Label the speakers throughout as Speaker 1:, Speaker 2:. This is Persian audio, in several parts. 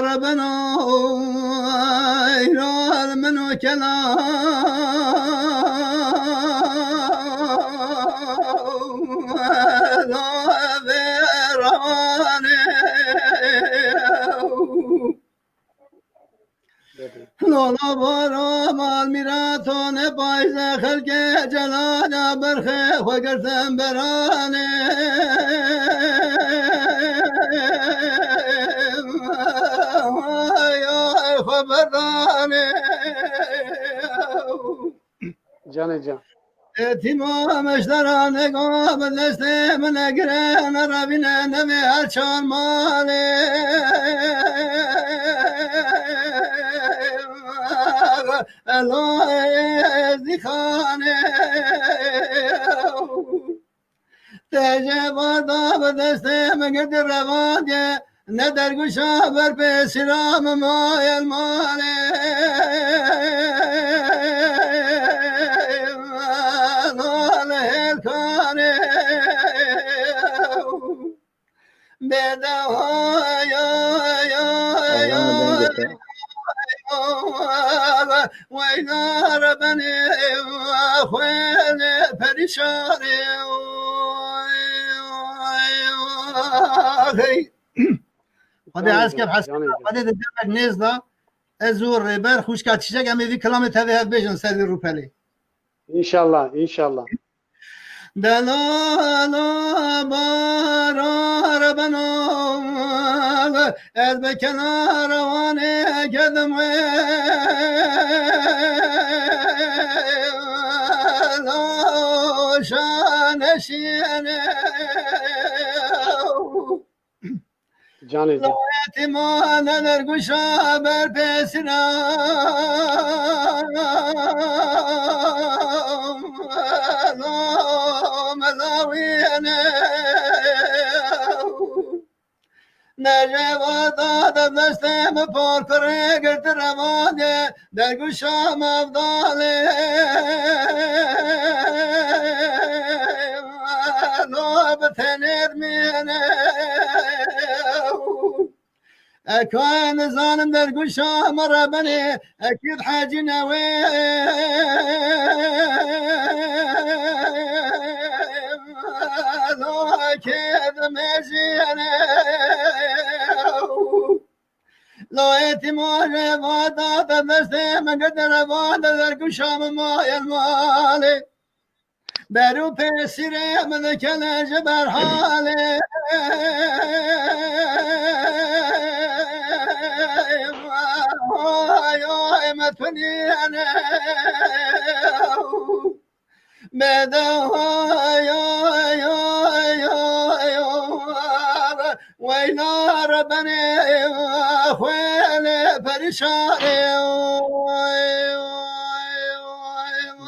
Speaker 1: ربنا ایران منو لولا بارا مال میراتون پایز خلق جلانا برخه خوگرتن برانه یا خبرانه
Speaker 2: جان جان
Speaker 1: تیما مشترانه گام دست من گرن روینه نمی هر چان ماله الهی خانه تجه بادا به دست مگد روانه نه در گوشا بر به سرام مایل ماله الهی خانه بده وینا ربنی خویل پریشانی خدا عز کب حسن خدا ده جمعك نزده ازور ریبر خوش کاتشک امی وی کلام تاوی هف بیجن سری رو پلی
Speaker 2: انشالله انشالله
Speaker 1: دلالا بارا ربنا از به کنار وانه کدم شانشینه
Speaker 2: جان جان
Speaker 1: اعتماد در گوشا بر پسرم ملاوینه نجوا دادم دستم پر کره گرد روانه در گوشم افضاله نوبت نرمینه اکان زانم در گوشم ربنه اکید حاجی نوی اکید مزینه لو اعتماد وادا دسته مگد روان در گوشم مای ماله برو پسیره من کلج بر حاله آی متنیانه بده وینا ربنی خویل پریشانی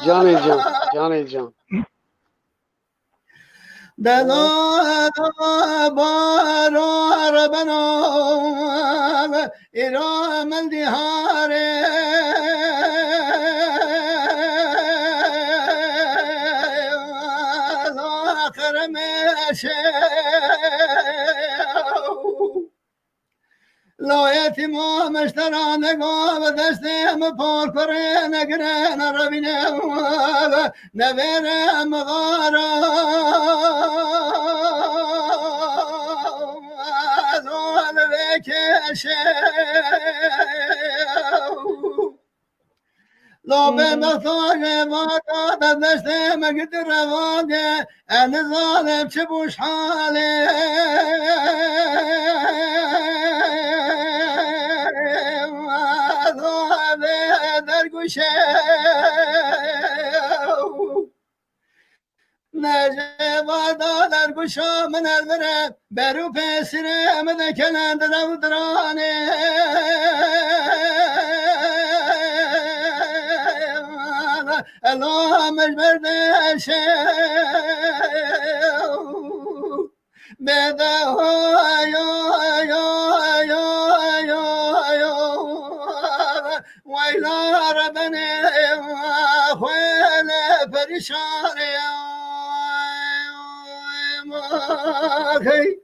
Speaker 2: جان جان جان جان
Speaker 1: دلا بارا ربنا ایران الدهاره آخر میشه لایتی ما مشترانه گو دستم پر کره نگره نروینه نویره مغاره لال بکشه لابه مطاقه وادا دستم گد روانه ان ظالم چه بوش حاله در گوشه نجوا در گوشا من البره برو پسیره من کنند رو درانه الله مجبر شه بده ویلا ربنی خویل پریشانی